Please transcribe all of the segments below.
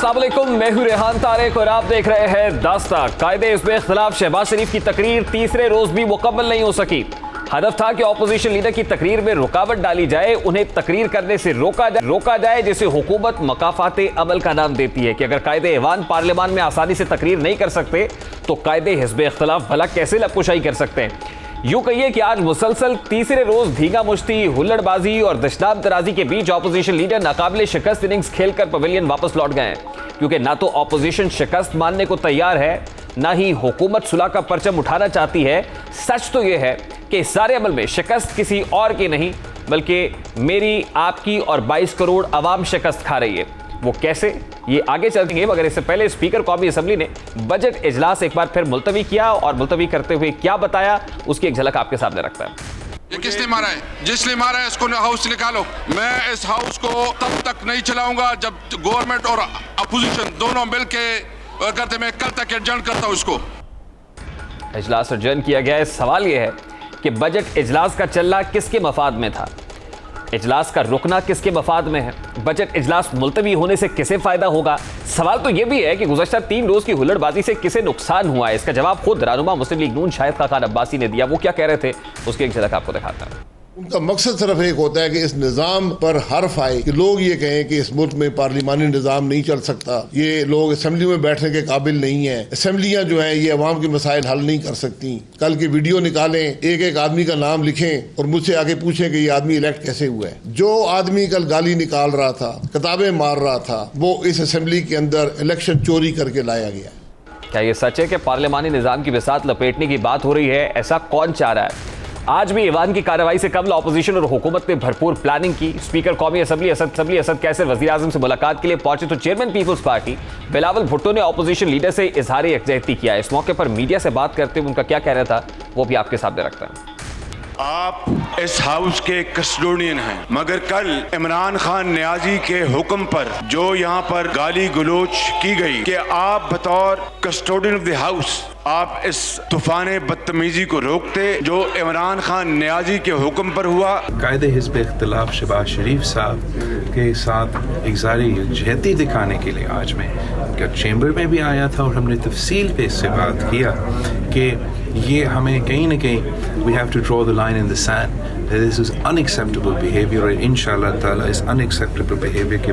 अस्सलाम वालेकुम, मैं हूं रेहान तारिक और आप देख रहे हैं दास्तान। कायदे हिज़्ब इख्तिलाफ शहबाज शरीफ की तकरीर तीसरे रोज भी मुकम्मल नहीं हो सकी। हदफ था कि ऑपोजिशन लीडर की तकरीर में रुकावट डाली जाए, उन्हें तकरीर करने से रोका जाए जिसे हुकूमत मकाफाते अमल का नाम देती है कि अगर कायदे ऐवान पार्लियामान में आसानी से तकरीर नहीं कर सकते तो कायदे हिज़्ब इख्तिलाफ भला कैसे लबकुशाई कर सकते हैं। यूं कहिए कि आज मुसलसल तीसरे रोज धींगा मुश्ती, हुल्लड़बाजी और दशनाम दराजी के बीच ऑपोजिशन लीडर नाकाबिले शिकस्त इनिंग्स खेलकर पवेलियन वापस लौट गए हैं, क्योंकि ना तो ऑपोजिशन शिकस्त मानने को तैयार है, ना ही हुकूमत सुलह का परचम उठाना चाहती है। सच तो यह है कि इस सारे अमल में शिकस्त किसी और की नहीं बल्कि मेरी, आपकी और 22 करोड़ अवाम शिकस्त खा रही है। वो कैसे, ये आगे चलेंगे, मगर इससे पहले स्पीकर कौमी असम्बली ने बजट इजलास एक बार फिर मुलतवी किया और मुलतवी करते हुए क्या बताया उसकी एक झलक आपके सामने रखता है। ये किसने मारा है? जिसने मारा है इसको हाउस से निकालो। मैं इस हाउस को तब तक नहीं चलाऊंगा जब गवर्नमेंट और अपोजिशन दोनों मिलके करते। मैं कल तक एडजर्न करता हूं इसको। इजलास एडजर्न किया गया है। सवाल यह है कि बजट इजलास का चलना किसके मफाद में था, इजलास का रुकना किसके मफाद में है, बजट इजलास मुलतवी होने से किसे फायदा होगा। सवाल तो यह भी है कि गुज़श्ता 3 रोज की हुल्लड़बाजी से किसे नुकसान हुआ है। इसका जवाब खुद रहनुमा मुस्लिम लीग नून शाहिद खान अब्बासी ने दिया। वो क्या कह रहे थे उसकी एक झलक आपको दिखाता हूं। उनका मकसद सिर्फ एक होता है कि इस निज़ाम पर हर्फ आए, कि लोग ये कहें कि इस मुल्क में पार्लिमानी निज़ाम नहीं चल सकता, ये लोग असेंबली में बैठने के काबिल नहीं है, असेंबलियां जो हैं ये अवाम के मसाइल हल नहीं कर सकती। कल की वीडियो निकालें, एक एक आदमी का नाम लिखें और मुझसे आगे पूछें कि ये आदमी इलेक्ट कैसे हुआ है। जो आदमी कल गाली निकाल रहा था, किताबें मार रहा था, वो इस असेंबली के अंदर इलेक्शन चोरी करके लाया गया। क्या ये सच है कि पार्लिमानी निज़ाम की बिसात लपेटने की बात हो रही है? ऐसा कौन चाह रहा है? आज भी ईवान की कार्रवाई से कबल ऑपोजिशन और हुकूमत ने भरपूर प्लानिंग की। स्पीकर कौमी असम्बली असद कैसर वज़ीर आज़म से मुलाकात के लिए पहुंचे तो चेयरमैन पीपल्स पार्टी बिलावल भुट्टो ने ऑपोजिशन लीडर से इजहार यकजहती किया। इस मौके पर मीडिया से बात करते हुए उनका क्या कहना था वो भी आपके सामने रखता है। आप इस हाउस के कस्टोडियन हैं, मगर कल इमरान खान नियाजी के हुक्म पर जो यहाँ पर गाली गलोच की गई कि आप बतौर कस्टोडियन ऑफ द हाउस आप इस तूफान बदतमीजी को रोकते जो इमरान खान नियाजी के हुक्म पर हुआ। कायदे हिज़्ब इख्तिलाफ शहबाज शरीफ साहब के साथ इज़हारी यकजहती दिखाने के लिए आज मैं चैम्बर में भी आया था और हमने तफसील पे इससे बात किया कि ये हमें कहीं ना कहीं we have to draw the line in the sand. This is unacceptable behaviour और इंशाल्लाह ताला इस अनएक्सेप्टेबल बिहेवियर के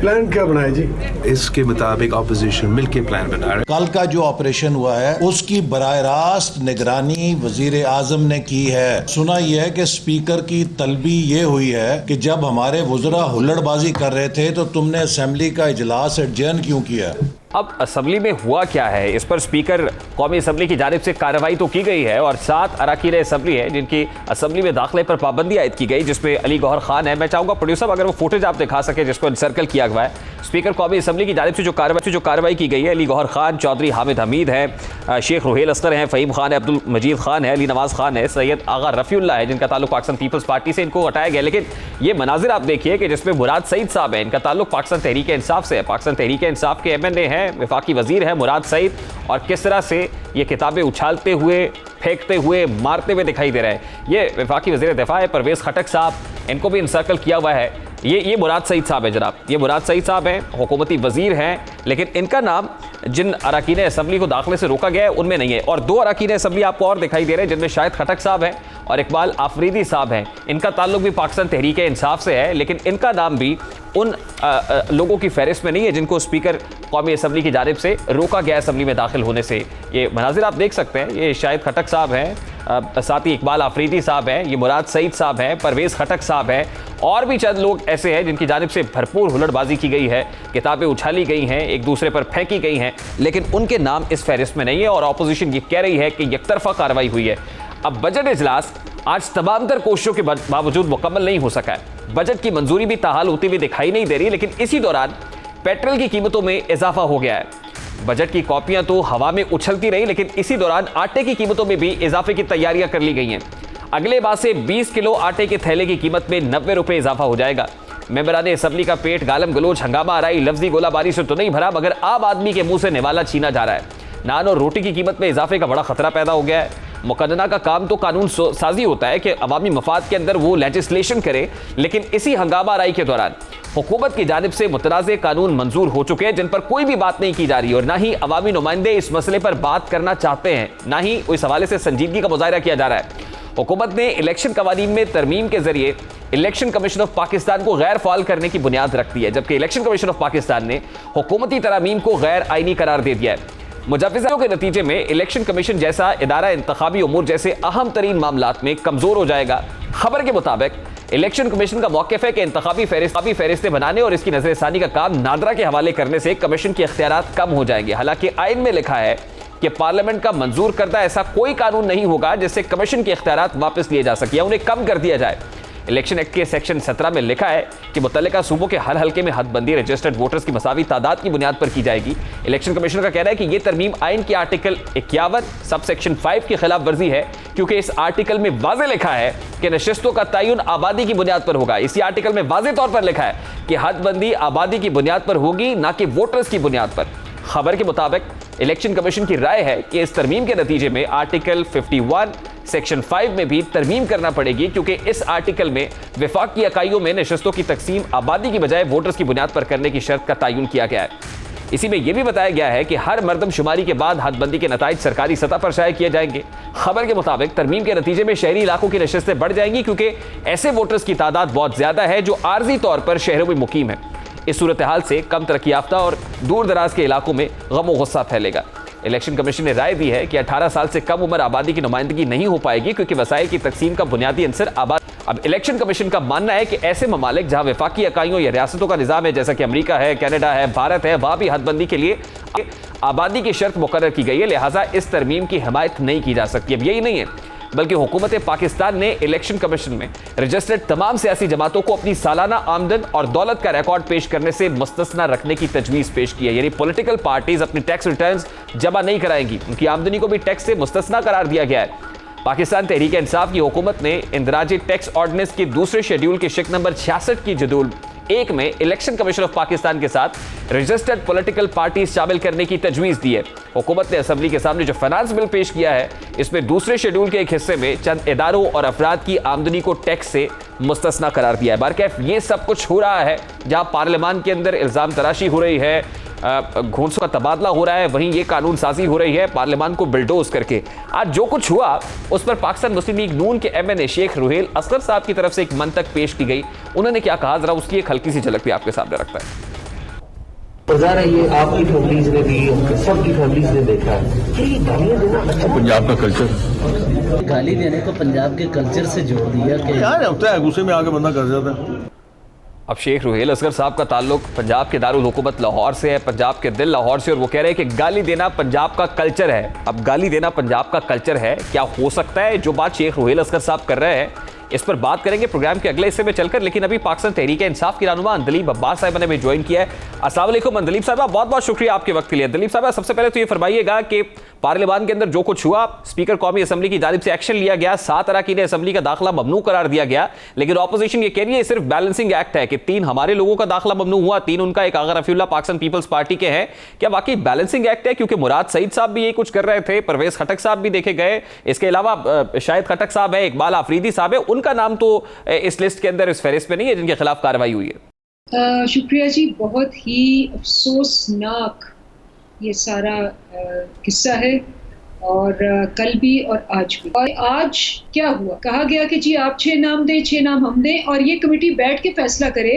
प्लान क्या बनाया जी, इसके मुताबिक ऑपोजिशन मिलके प्लान बना रहे। कल का जो ऑपरेशन हुआ है उसकी बराह रास्त निगरानी वजीर आजम ने की है। सुना यह है कि स्पीकर की तलबी ये हुई है कि जब हमारे वज़रा हुल्लड़बाजी कर रहे थे तो तुमने असेंबली का इजलास एडजर्न क्यों किया। अब असम्बली में हुआ क्या है, इस पर स्पीकर कौमी असम्बली की जानिब से कार्रवाई तो की गई है और 7 अरकान असम्बली है जिनकी असम्बली में दाखिले पर पाबंदी आयद की गई, जिसमें अली गौहर खान है। मैं चाहूँगा प्रोड्यूसर अगर वो फुटेज आप दिखा सके जिसको इनसर्कल किया हुआ है। स्पीकर कौमी असम्बली की जानिब से जो कार्रवाई की गई है, अली गौहर खान, चौधरी हामिद हमीद है, शेख रुहेल अस्कर हैं, फ़हीम खान है, अब्दुल मजीद खान है, अली नवाज़ खान है, सैयद आगा रफ़ीउल्लाह है जिनका ताल्लुक पाकिस्तान पीपल्स पार्टी से, इनको हटाया गया। लेकिन ये मनाजिर आप देखिए कि जिसमें मुराद सईद साहब है, इनका ताल्लुक पाकिस्तान तहरीक इंसाफ से है, पाकिस्तान तहरीक इंसाफ के MNA हैं, वफाकी वज़ीर है मुराद सईद, और किस तरह से ये किताबें उछालते हुए, फेंकते हुए, मारते हुए दिखाई दे रहे हैं। ये वफाकी वज़ीर दिफा है परवेज़ खटक साहब, इनको भी इंसर्कल किया हुआ है। ये मुराद सईद साहब है जनाब, ये मुराद सईद साहब हैं, हुकूमती वज़ीर हैं, लेकिन इनका नाम जिन अरकान असम्बली को दाखिले से रोका गया है उनमें नहीं है। और 2 अरकान असम्बली आपको और दिखाई दे रहे हैं जिनमें शाहिद खटक साहब हैं और इकबाल आफरीदी साहब हैं। इनका ताल्लुक भी पाकिस्तान तहरीक इंसाफ से है, लेकिन इनका नाम भी उन लोगों की फहरिस्त में नहीं है जिनको स्पीकर कौमी असम्बली की जानिब से रोका गया असम्बली में दाखिल होने से। ये मनाजिर आप देख सकते हैं, ये शाहिद खटक साहब हैं, साथ ही इकबाल आफरीदी साहब हैं, ये मुराद सईद साहब हैं, परवेज़ खटक साहब हैं, और भी चंद लोग ऐसे हैं जिनकी जानिब से भरपूर हुल्लड़बाजी की गई है, किताबें उछाली गई हैं, एक दूसरे पर फेंकी गई हैं, लेकिन उनके नाम इस फहरिस्त में नहीं है। और अपोजिशन ये कह रही है कि एकतरफा कार्रवाई हुई है। अब बजट इजलास आज तमाम तर कोशिशों के बावजूद मुकम्मल नहीं हो सका है। बजट की मंजूरी भी ताहाल होती हुई दिखाई नहीं दे रही, लेकिन इसी दौरान पेट्रोल की कीमतों में इजाफा हो गया है। बजट की कॉपियां तो हवा में उछलती रही, लेकिन इसी दौरान आटे की कीमतों में भी इजाफे की तैयारियां कर ली गई हैं। अगले माह से 20 किलो आटे के थैले की कीमत में 90 रुपये इजाफा हो जाएगा। मेंबरान असम्बली का पेट गालम गलोच, हंगामा आराई, लफ्जी गोलाबारी से तो नहीं भरा, मगर आम आदमी के मुंह से निवाला छीना जा रहा है। नान और रोटी की कीमत में इजाफे का बड़ा खतरा पैदा हो गया है। मुकदना का काम तो कानून साजी होता है कि अवामी मफाद के अंदर वो लेजिस्लेशन करे, लेकिन इसी हंगामा राई के दौरान हुकूमत की जानिब से मुतनाज़े कानून मंजूर हो चुके हैं जिन पर कोई भी बात नहीं की जा रही और ना ही अवामी नुमाइंदे इस मसले पर बात करना चाहते हैं, ना ही इस हवाले से संजीदगी का मुजाहिरा किया जा रहा है। हुकूमत ने इलेक्शन कवानीन में तरमीम के जरिए इलेक्शन कमीशन ऑफ पाकिस्तान को गैर फाल करने की बुनियाद रख दी है, जबकि इलेक्शन कमीशन ऑफ पाकिस्तान ने हुकूमती तरामीम को गैर आईनी करार दे दिया है। मुजाविज़ों के नतीजे में इलेक्शन कमीशन जैसा इदारा इंतखाबी उमूर जैसे अहम तरीन मामलात में कमजोर हो जाएगा। खबर के मुताबिक इलेक्शन कमीशन का मौक़िफ़ है कि इंतखाबी फहरिस्तें बनाने और इसकी नज़रसानी का काम नादरा के हवाले करने से कमीशन के इख्तियारात कम हो जाएंगे। हालांकि आइन में लिखा है कि पार्लियामेंट का मंजूर करदा ऐसा कोई कानून नहीं होगा जिससे कमीशन के इख्तियारात वापस लिए जा सके या उन्हें कम कर दिया जाए। इलेक्शन एक्ट के सेक्शन 17 में लिखा है कि मुतल्लिका सूबों के हर हल्के में हदबंदी रजिस्टर्ड वोटर्स की मसावी तादाद की बुनियाद पर की जाएगी। इलेक्शन कमीशन का कहना है कि यह तरमीम आइन के आर्टिकल 51 सब सेक्शन 5 की खिलाफ वर्जी है, क्योंकि इस आर्टिकल में वाज़े लिखा है कि नशिस्तों का तयन आबादी की बुनियाद पर होगा। इसी आर्टिकल में वाज़े तौर पर लिखा है कि हदबंदी आबादी की बुनियाद पर होगी, ना कि वोटर्स की बुनियाद पर। खबर के मुताबिक इलेक्शन कमीशन की राय है कि इस तरमीम के नतीजे में आर्टिकल 51 सेक्शन 5 में भी तरमीम करना पड़ेगी, क्योंकि इस आर्टिकल में वफाकी इकाइयों में नशिस्तों की तकसीम आबादी की बजाय वोटर्स की बुनियाद पर करने की शर्त का तयन किया गया है। इसी में यह भी बताया गया है कि हर मरदमशुमारी के बाद हदबंदी के नताइज सरकारी सतह पर शाये किए जाएंगे। खबर के मुताबिक तरमीम के नतीजे में शहरी इलाकों की नशिस्तें बढ़ जाएंगी, क्योंकि ऐसे वोटर्स की तादाद बहुत ज्यादा है जो आर्जी तौर पर शहरों में मुकीम है। इस सूरत हाल से कम तरक्की याफ्ता और दूर दराज के इलाकों में गम व गुस्सा फैलेगा। इलेक्शन कमीशन ने राय दी है कि 18 साल से कम उम्र आबादी की नुमाइंदगी नहीं हो पाएगी, क्योंकि वसाइल की तकसीम का बुनियादी अंसर आबादी। अब इलेक्शन कमीशन का मानना है कि ऐसे ममालिक जहां वफाकी इकाइयों या रियासतों का निज़ाम है, जैसा कि अमरीका है, कनाडा है, भारत है, वहां भी हदबंदी के लिए आबादी की शर्त मुकर्रर की गई है, लिहाजा इस तरमीम की हिमायत नहीं की जा सकती। अब यही नहीं है, बल्कि हुकूमत पाकिस्तान ने इलेक्शन कमीशन में रजिस्टर्ड तमाम सियासी जमातों को अपनी सालाना आमदन और दौलत का रिकॉर्ड पेश करने से मुस्तस्ना रखने की तजवीज़ पेश की है। यानी पॉलिटिकल पार्टीज अपनी टैक्स रिटर्न्स जमा नहीं कराएंगी, उनकी आमदनी को भी टैक्स से मुस्तस्ना करार दिया गया है। पाकिस्तान तहरीक इंसाफ की हुकूमत ने इंदराज टैक्स ऑर्डिनेंस के दूसरे शेड्यूल के शिक नंबर 66 की जदूल 1 में इलेक्शन कमीशन ऑफ पाकिस्तान के साथ रजिस्टर्ड पॉलिटिकल पार्टीज शामिल करने की तजवीज़ दी है। हुकूमत ने असम्बली के सामने जो फाइनेंस बिल पेश किया है, इसमें दूसरे शेड्यूल के एक हिस्से में चंद इदारों और अफराद की आमदनी को टैक्स से मुस्तस्ना करार दिया है। बारकैफ ये सब कुछ हो रहा है जहां पार्लियामान के अंदर इल्ज़ाम तराशी हो रही है, घूंसों का तबादला हो रहा है, वहीं ये कानून साजी हो रही है पार्लियामान को बिल्डोज करके। आज जो कुछ हुआ उस पर पाकिस्तान मुस्लिम लीग नून के MNA शेख रुहेल असगर साहब की तरफ से एक मंतक पेश की गई। उन्होंने क्या कहा, जरा उसकी एक हल्की सी झलक भी आपके सामने रखता है। ये आपकी फैमिलीज ने भी, सबकी फैमिलीज ने देखा है कि गालियां देना अच्छा पंजाब का कल्चर, गाली देने को पंजाब के कल्चर से जोड़ दिया कि यार होता है, गुस्से में आके बंदा कर जाता है। अब शेख रुहेल असगर साहब का ताल्लुक पंजाब के दारुल हुकूमत लाहौर से है, पंजाब के दिल लाहौर से, और वो कह रहे हैं कि गाली देना पंजाब का कल्चर है। अब गाली देना पंजाब का कल्चर है, क्या हो सकता है जो बात शेख रुहेल असगर साहब कर रहे हैं, इस पर बात करेंगे प्रोग्राम के अगले हिस्से में चलकर। लेकिन अभी पाकिस्तान तहरीक इंसाफ की रहनुमा अंदलीब अब्बास साहिबा ने भी ज्वाइन किया है। अस्सलाम वालेकुम अंदलीब साहिबा, बहुत बहुत शुक्रिया आपके वक्त के लिए। अंदलीब साहिबा, सबसे पहले तो ये फरमाइएगा कि पार्लियामान के अंदर जो कुछ हुआ, स्पीकर कौमी असम्बली की जानिब से एक्शन लिया गया, 7 अरकान असम्बली का दाखिला ममनू करार दिया गया, लेकिन ऑपोजिशन ये कह रही है सिर्फ बैलेंसिंग एक्ट है कि 3 हमारे लोगों का दाखिला ममनू हुआ, 3 उनका, एक आगा रफीउल्लाह पाकिस्तान पीपल्स पार्टी के हैं। क्या वाकई बैलेंसिंग एक्ट है? क्योंकि मुराद सईद साहब भी ये कुछ कर रहे थे, परवेज खटक साहब भी देखे गए, इसके अलावा शाहिद खटक साहब है, इकबाल आफरीदी साहब है, उनका नाम तो इस लिस्ट के अंदर, इस फहरिस्त में नहीं है जिनके खिलाफ कार्रवाई हुई है। शुक्रिया जी, बहुत ही अफसोसनाक ये सारा किस्सा है, और कल भी और आज भी। और आज क्या हुआ, कहा गया कि जी आप 6 नाम दें, 6 नाम हम दें, और ये कमेटी बैठ के फैसला करे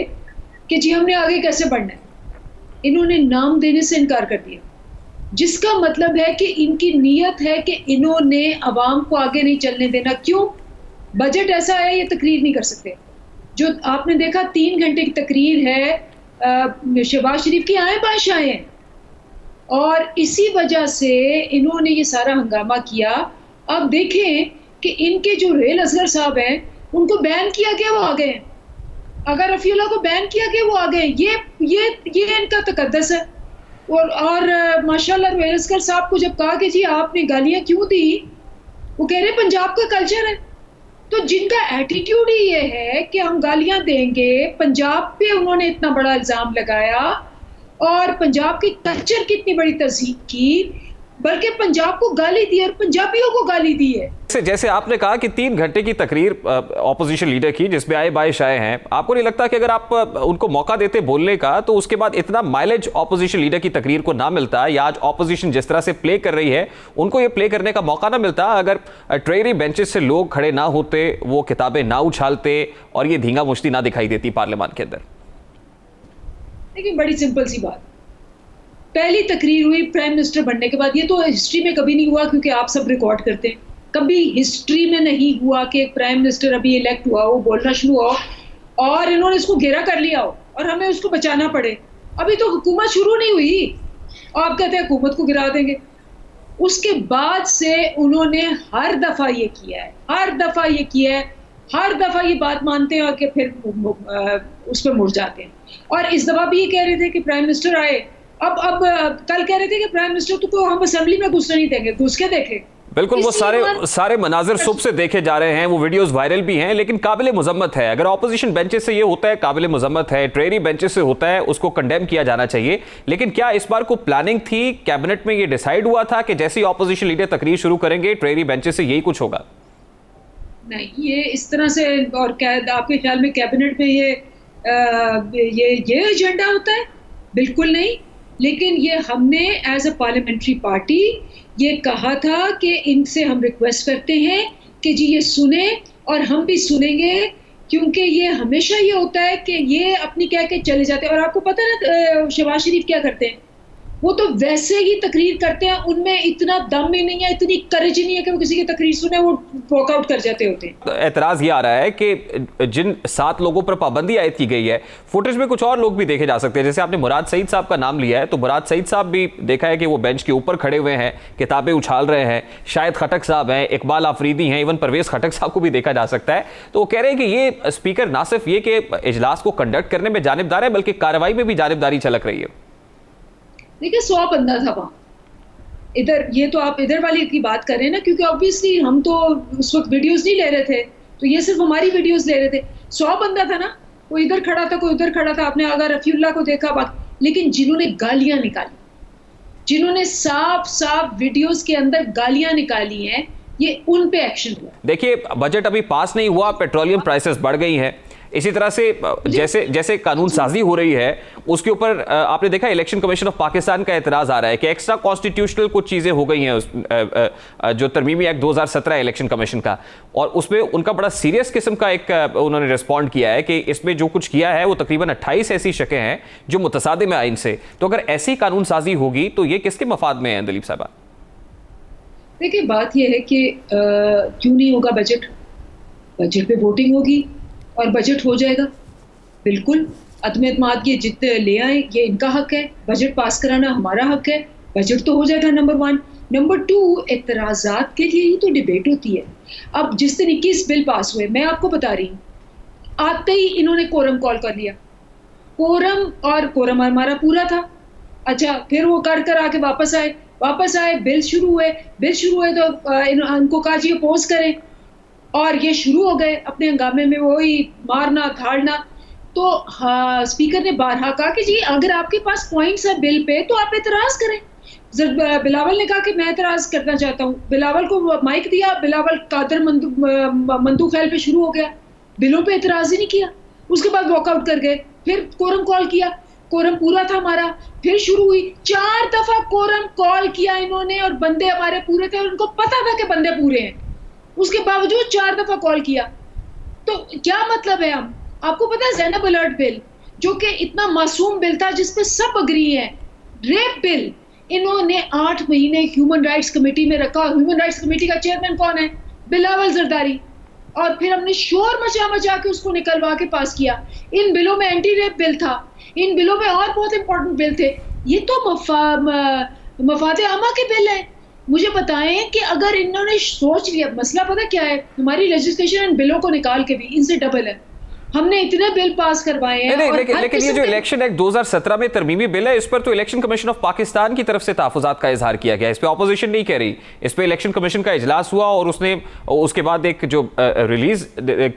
कि जी हमने आगे कैसे बढ़ना है। इन्होंने नाम देने से इनकार कर दिया, जिसका मतलब है कि इनकी नीयत है कि इन्होंने अवाम को आगे नहीं चलने देना। क्यों? बजट ऐसा है, ये तकरीर नहीं कर सकते। जो आपने देखा 3 घंटे की तकरीर है, शहबाज शरीफ की आए बादशाह हैं, और इसी वजह से इन्होंने ये सारा हंगामा किया। अब देखें कि इनके जो रुहेल असगर साहब हैं, उनको बैन किया गया, वो आ गए। अगर रफीउल्लाह को बैन किया गया, वो आ गए। ये इनका तकद्दस है। और माशाल्लाह रुहेल असगर साहब को जब कहा कि जी आपने गालियां क्यों दी, वो कह रहे पंजाब का कल्चर है। तो जिनका एटीट्यूड ही ये है कि हम गालियां देंगे, पंजाब पे उन्होंने इतना बड़ा इल्ज़ाम लगाया और पंजाब के कल्चर की इतनी बड़ी तज़हीक की, बल्कि पंजाब को गाली दी और पंजाबियों को गाली दी है। जैसे आपने कहा कि 3 घंटे की तकरीर ऑपोजिशन लीडर की जिसमें आए बाय शाये हैं, आपको नहीं लगता कि अगर आप उनको मौका देते बोलने का तो उसके बाद इतना माइलेज ऑपोजिशन लीडर की तकरीर को ना मिलता, या आज ऑपोजिशन जिस तरह से प्ले कर रही है उनको ये प्ले करने का मौका ना मिलता अगर ट्रेरी बेंचेस से लोग खड़े ना होते, वो किताबें ना उछालते और ये धींगा मुश्ती ना दिखाई देती पार्लियामान के अंदर? देखिए बड़ी सिंपल सी बात, पहली तकरीर हुई प्राइम मिनिस्टर बनने के बाद। ये तो हिस्ट्री में कभी नहीं हुआ क्योंकि आप सब रिकॉर्ड करते हैं, कभी हिस्ट्री में नहीं हुआ कि एक प्राइम मिनिस्टर अभी इलेक्ट हुआ हो, बोलना शुरू हो और इन्होंने इसको घेरा कर लिया हो और हमें उसको बचाना पड़े। अभी तो हुकूमत शुरू नहीं हुई और आप कहते हैं हुकूमत को गिरा देंगे। उसके बाद से उन्होंने हर दफा ये किया है, हर दफा ये किया है, हर दफा ये बात मानते हैं और कि फिर उस पर मुड़ जाते हैं। और इस दफा भी ये कह रहे थे कि प्राइम मिनिस्टर आए, अब कल कह रहे थे कि प्राइम मिनिस्टर को हम असेंबली में घुसने नहीं देंगे, घुस के देखे। बिल्कुल, वो सारे मनाजिर सुबह से देखे जा रहे हैं, वो वीडियोस वायरल भी हैं, लेकिन काबिल मुजम्मत है। अगर ऑपोजिशन बेंचेस से ये होता है काबिल मुजम्मत है, ट्रेरी बेंचेस से होता है उसको कंडेम किया जाना चाहिए। लेकिन क्या इस बार को प्लानिंग थी, कैबिनेट में ये डिसाइड हुआ था कि जैसे ही ऑपोजिशन लीडर तकरीर शुरू करेंगे ट्रेरी बेंचेस से यही कुछ होगा? नहीं, ये इस तरह से, और आपके ख्याल में कैबिनेट में ये एजेंडा होता है? बिल्कुल नहीं। लेकिन ये हमने एज अ पार्लियामेंट्री पार्टी ये कहा था कि इनसे हम रिक्वेस्ट करते हैं कि जी ये सुने और हम भी सुनेंगे, क्योंकि ये हमेशा ये होता है कि ये अपनी कह के चले जाते हैं। और आपको पता है ना शहबाज शरीफ क्या करते हैं, वो तो वैसे ही तकरीर करते हैं, उनमें इतना दम ही नहीं है, इतनी करेज ही नहीं है कि वो किसी की तकरीर सुने, वो वॉकआउट कर जाते होते हैं। एतराज ये आ रहा है कि जिन 7 लोगों पर पाबंदी आयद की गई है, फुटेज में कुछ और लोग भी देखे जा सकते हैं। जैसे आपने मुराद सईद साहब का नाम लिया है, तो मुराद सईद साहब भी देखा है कि वो बेंच के ऊपर खड़े हुए हैं, किताबें उछाल रहे हैं। शायद खटक साहब हैं, इकबाल आफरीदी हैं, इवन परवेज खटक साहब को भी देखा जा सकता है। तो वो कह रहे हैं कि ये स्पीकर ना सिर्फ ये कि इजलास को कंडक्ट करने में जानिबदार है, बल्कि कार्रवाई में भी जानिबदारी छलक रही है। देखिए 100 बंदा था वहाँ, इधर ये तो आप इधर वाली की बात कर रहे हैं ना, क्योंकि ऑब्वियसली हम तो उस वक्त वीडियोस नहीं ले रहे थे, तो ये सिर्फ हमारी वीडियोस ले रहे थे। 100 बंदा था ना, कोई इधर खड़ा था, कोई उधर खड़ा था। आपने अगर रफीउल्लाह को देखा बात, लेकिन जिन्होंने गालियां निकाली, जिन्होंने साफ वीडियोस के अंदर गालियां निकाली हैं, ये उन पे एक्शन हुआ। देखिए बजट अभी पास नहीं हुआ, पेट्रोलियम प्राइसेस बढ़ गई हैं, इसी तरह से जैसे कानून साजी हो रही है उसके ऊपर आपने देखा इलेक्शन कमीशन ऑफ पाकिस्तान का एतराज आ रहा है कि एक्स्ट्रा कॉन्स्टिट्यूशनल कुछ चीजें हो गई हैं जो तरमीमी एक्ट 2017 इलेक्शन कमीशन का, और उसमें उनका बड़ा सीरियस किस्म का एक उन्होंने रिस्पॉन्ड किया है कि इसमें जो कुछ किया है वो तकरीबन 28 ऐसी शकें हैं जो मुतसादिम है आइन से। तो अगर ऐसी कानून साजी होगी तो ये किसके मफाद में है दलीप साहब? देखिए बात यह है कि क्यों नहीं होगा बजट पे वोटिंग होगी और बजट हो जाएगा। बिल्कुल अदम एतमाद ये जितने ले आए ये इनका हक है, बजट पास कराना हमारा हक है, बजट तो हो जाएगा नंबर 1। नंबर 2, एतराज़ात के लिए ही तो डिबेट होती है। अब जिस दिन 21 बिल पास हुए, मैं आपको बता रही हूँ, आते ही इन्होंने कोरम कॉल कर लिया, कोरम हमारा पूरा था। अच्छा, फिर वो कर आके वापस आए, बिल शुरू हुए तो इनको कहा जी अपोज करें, और ये शुरू हो गए अपने हंगामे में वही मारना धाड़ना। तो स्पीकर ने बारहा कहा कि जी अगर आपके पास पॉइंट्स है बिल पे तो आप एतराज करें। बिलावल ने कहा कि मैं एतराज करना चाहता हूँ, बिलावल को माइक दिया, बिलावल कादर मंदूक खैल पे शुरू हो गया, बिलों पे एतराज ही नहीं किया। उसके बाद वॉकआउट कर गए, फिर कोरम कॉल किया, कोरम पूरा था हमारा, फिर शुरू हुई। 4 दफा कोरम कॉल किया इन्होंने और बंदे हमारे पूरे थे, उनको पता था कि बंदे पूरे हैं, उसके बावजूद 4 दफा कॉल किया। तो क्या मतलब है? हम आपको पता है ज़ैनब अलर्ट बिल जो कि इतना मासूम बिल था जिसपे सब अग्री हैं, रेप बिल इन्होंने 8 महीने ह्यूमन राइट्स कमेटी में रखा। ह्यूमन राइट्स कमेटी का चेयरमैन कौन है? बिलावल जरदारी। और फिर हमने शोर मचा के उसको निकलवा के पास किया। इन बिलों में एंटी रेप बिल था, इन बिलों में और बहुत इंपॉर्टेंट बिल थे। ये तो मफादे आमा के बिल है। मुझे बताएं कि अगर इन्होंने सोच लिया, मसला पता क्या है, हमारी लेजिस्लेशन इन बिलों को निकाल के भी इनसे डबल है। हमने इतने बिल पास करवाए हैं। नहीं, और लेकिन हर ये किस्म जो के- इलेक्शन एक्ट 2017 में तरमीमी बिल है, इस पर तो इलेक्शन कमीशन ऑफ पाकिस्तान की तरफ से तहफुजात का इजहार किया गया। इस पर ऑपोजिशन नहीं कह रही। इस पर इलेक्शन कमीशन का इजलास हुआ और उसके बाद एक जो रिलीज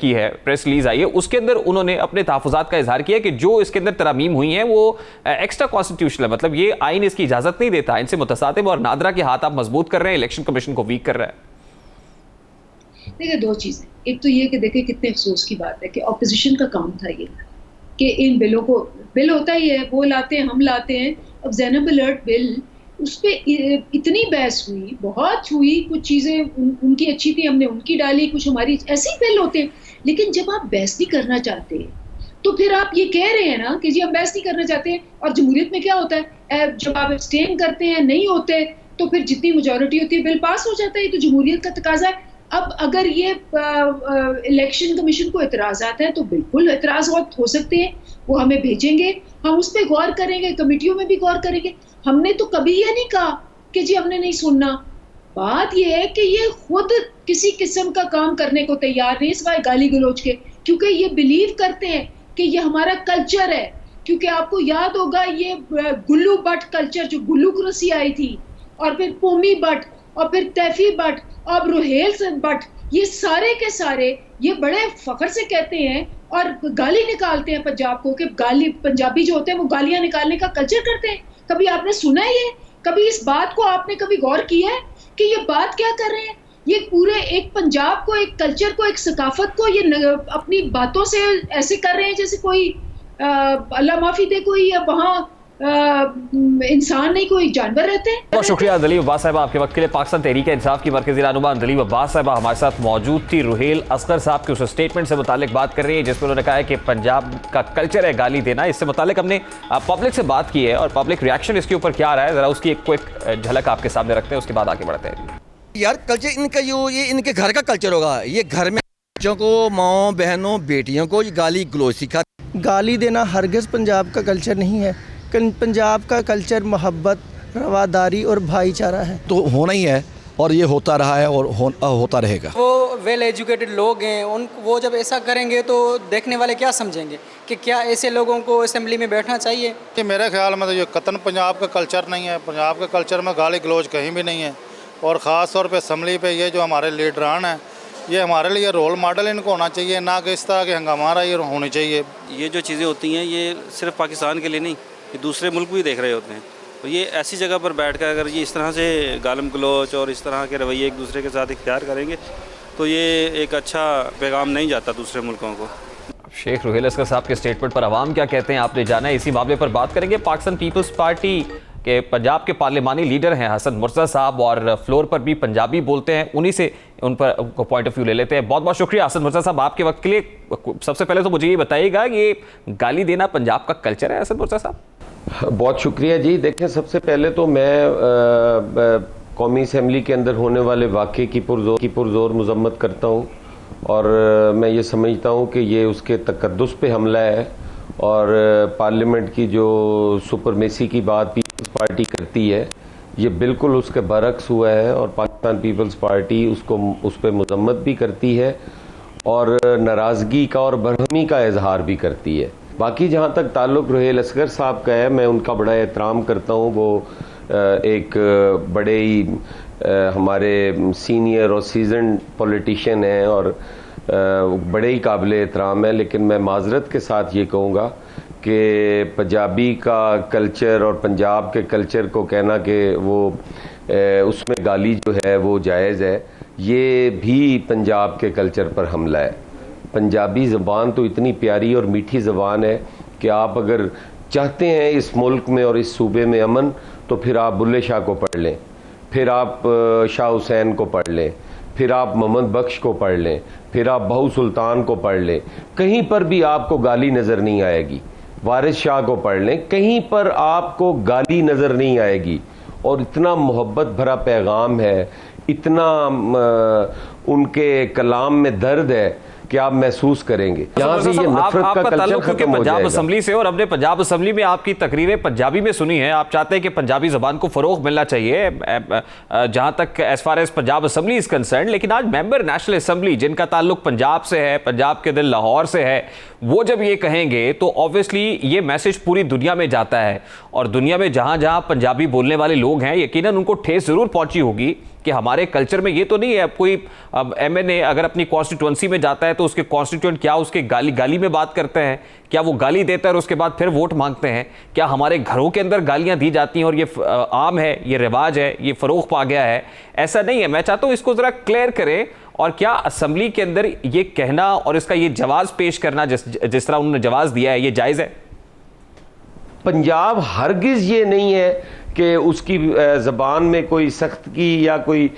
की है, प्रेस रिलीज आई है, उसके अंदर उन्होंने अपने तहफुजात का इजहार किया कि जो इसके अंदर तरामीम हुई हैं वो एक्स्ट्रा कॉन्स्टिट्यूशनल, मतलब ये आइन इसकी इजाजत नहीं देता, इनसे मुतसातिब और नादरा के हाथ आप मजबूत कर रहे हैं, इलेक्शन कमीशन को वीक कर रहा है। देखिए, दो चीजें, एक तो ये कि देखिए कितने अफसोस की बात है कि ऑपोजिशन का काम था ये कि इन बिलों को, बिल होता ही है, वो लाते हैं, हम लाते हैं। अब ज़ैनब अलर्ट बिल, उस पर इतनी बहस हुई, बहुत हुई, कुछ चीज़ें उनकी अच्छी थी, हमने उनकी डाली, कुछ हमारी, ऐसे ही बिल होते हैं। लेकिन जब आप बहस नहीं करना चाहते तो फिर आप ये कह रहे हैं ना कि जी हम बहस नहीं करना चाहते हैं। और जमहूरियत में क्या होता है, जब आप एब्सटेन करते हैं, नहीं होते, तो फिर जितनी मेजॉरिटी होती है बिल पास हो जाता है। ये तो जमहूरियत का तकाजा है। अब अगर ये इलेक्शन कमीशन को एतराज़ात हैं तो बिल्कुल एतराज़ात हो सकते हैं, वो हमें भेजेंगे, हम उस पर गौर करेंगे, कमेटियों में भी गौर करेंगे। हमने तो कभी ये नहीं कहा कि जी हमने नहीं सुनना। बात ये है कि ये खुद किसी किस्म का काम करने को तैयार नहीं, सिवाय गाली गलौज के, क्योंकि ये बिलीव करते हैं कि ये हमारा कल्चर है। क्योंकि आपको याद होगा ये गुल्लू बट कल्चर, जो गुल्लूक्रेसी आई थी, और फिर पोमी बट, और फिर तैफी बट, अब रोहेल बट, ये सारे के सारे ये बड़े फख्र से कहते हैं और गाली निकालते हैं पंजाब को, कि गाली, पंजाबी जो होते हैं वो गालियां निकालने का कल्चर करते हैं। कभी आपने सुना है ये? कभी इस बात को आपने कभी गौर किया है कि ये बात क्या कर रहे हैं? ये पूरे एक पंजाब को, एक कल्चर को, एक सकाफत को ये अपनी बातों से ऐसे कर रहे हैं जैसे कोई अल्लाह माफी दे, कोई वहाँ इंसान नहीं, कोई जानवर रहते हैं। बहुत शुक्रिया दलीब अब्बास साहब आपके वक्त के लिए। पाकिस्तान तहरीक इंसाफ की मरकज़ी रहनुमा दलीब अब्बास साहब हमारे साथ मौजूद थी। रुहेल असगर साहब के उस स्टेटमेंट से मुतालिक बात कर रही है जिसमें उन्होंने कहा है कि पंजाब का कल्चर है गाली देना। इससे मुतालिक हमने पब्लिक से बात की है और पब्लिक रिएक्शन इसके ऊपर क्या आ रहा है, ज़रा उसकी एक क्विक झलक आपके सामने रखते हैं, उसके बाद आगे बढ़ते हैं। यार कल्चर इनका ये इनके घर का कल्चर होगा। ये घर में बच्चों को, माओ बहनों बेटियों को गाली गलौज सिखा। गाली देना हरगिज़ पंजाब का कल्चर नहीं है। पंजाब का कल्चर मोहब्बत, रवादारी और भाईचारा है। तो होना ही है और ये होता रहा है और होता रहेगा। वो वेल एजुकेटेड लोग हैं, वो जब ऐसा करेंगे तो देखने वाले क्या समझेंगे कि क्या ऐसे लोगों को असेंबली में बैठना चाहिए? कि मेरे ख्याल में तो ये कतन पंजाब का कल्चर नहीं है। पंजाब के कल्चर में गाली गलौज कहीं भी नहीं है। और ख़ास तौर पे असम्बली पे ये जो हमारे लीडरान हैं, ये हमारे लिए रोल मॉडल इनको होना चाहिए, ना कि इस तरह के हंगामा ये होनी चाहिए। ये जो चीज़ें होती हैं ये सिर्फ पाकिस्तान के लिए नहीं, ये दूसरे मुल्क भी देख रहे होते हैं। तो ये ऐसी जगह पर बैठकर अगर ये इस तरह से गालम गलोच और इस तरह के रवैये एक दूसरे के साथ इख्तियार करेंगे तो ये एक अच्छा पैगाम नहीं जाता दूसरे मुल्कों को। शेख रुहेल असगर साहब के स्टेटमेंट पर अवाम क्या कहते हैं आपने जाना है। इसी मामले पर बात करेंगे। पाकिस्तान पीपल्स पार्टी के पंजाब के पार्लिमानी लीडर हैं हसन मुर्तज़ा साहब और फ्लोर पर भी पंजाबी बोलते हैं, उन्हीं से उन पर पॉइंट ऑफ व्यू ले लेते हैं। बहुत बहुत शुक्रिया हसन मुर्तज़ा साहब आपके वक्त के लिए। सबसे पहले तो मुझे ये बताइएगा कि ये गाली देना पंजाब का कल्चर है हसन मुर्तज़ा साहब? बहुत शुक्रिया जी। देखें, सबसे पहले तो मैं कौमी असम्बली के अंदर होने वाले वाक़े की पुरज़ोर मज़म्मत करता हूँ और मैं ये समझता हूँ कि ये उसके तकद्दुस पे हमला है और पार्लियामेंट की जो सुपरमेसी की बात पीपल्स पार्टी करती है ये बिल्कुल उसके बरक्स हुआ है और पाकिस्तान पीपल्स पार्टी उस पर मज़म्मत भी करती है और नाराज़गी का और बरहमी का इजहार भी करती है। बाकी जहाँ तक ताल्लुक़ रुहेल असगर साहब का है, मैं उनका बड़ा एहतराम करता हूँ। वो एक बड़े ही हमारे सीनियर और सीजन पॉलिटिशियन हैं और बड़े ही काबिल एहतराम है। लेकिन मैं माजरत के साथ ये कहूँगा कि पंजाबी का कल्चर और पंजाब के कल्चर को कहना कि वो उसमें गाली जो है वो जायज़ है, ये भी पंजाब के कल्चर पर हमला है। पंजाबी ज़बान तो इतनी प्यारी और मीठी ज़बान है कि आप अगर चाहते हैं इस मुल्क में और इस सूबे में अमन, तो फिर आप बुल्ले शाह को पढ़ लें, फिर आप शाह हुसैन को पढ़ लें, फिर आप मोहम्मद बख्श को पढ़ लें, फिर आप बहू सुल्तान को पढ़ लें। कहीं पर भी आपको गाली नज़र नहीं आएगी। वारिस शाह को पढ़ लें, कहीं पर आपको गाली नज़र नहीं आएगी। और इतना मोहब्बत भरा पैगाम है, इतना उनके कलाम में दर्द है कि आप महसूस करेंगे। यहाँ से ये नफरत का कल्चर खत्म हो पंजाब जाएगा। असेंबली से, और हमने पंजाब असेंबली में आपकी तकरीरें पंजाबी में सुनी है। आप चाहते हैं कि पंजाबी जबान को फरोग मिलना चाहिए जहां तक as far as Punjab assembly is concern. लेकिन आज मेंबर नेशनल असेंबली जिनका ताल्लुक पंजाब से है, पंजाब के दिल लाहौर से है, वो जब ये कहेंगे तो ऑब्वियसली ये मैसेज पूरी दुनिया में जाता है, और दुनिया में जहां जहां पंजाबी बोलने वाले लोग हैं यकीनन उनको ठेस जरूर पहुंची होगी कि हमारे कल्चर में ये तो नहीं है। अब कोई एमएनए अगर अपनी कॉन्स्टिट्यूंसी में जाता है तो उसके कॉन्स्टिट्यूएंट क्या उसके गाली में बात करते हैं? क्या वो गाली देता है और उसके बाद फिर वोट मांगते हैं? क्या हमारे घरों के अंदर गालियां दी जाती हैं और ये आम है, ये रिवाज है, ये फरोग पा गया है? ऐसा नहीं है। मैं चाहता हूं इसको जरा क्लियर करें। और क्या असेंबली के अंदर ये कहना और इसका ये जवाब पेश करना जिस तरह उन्होंने जवाब दिया है, ये जायज़ है? पंजाब हरगिज़ ये नहीं है कि उसकी ज़बान में कोई सख्त की या कोई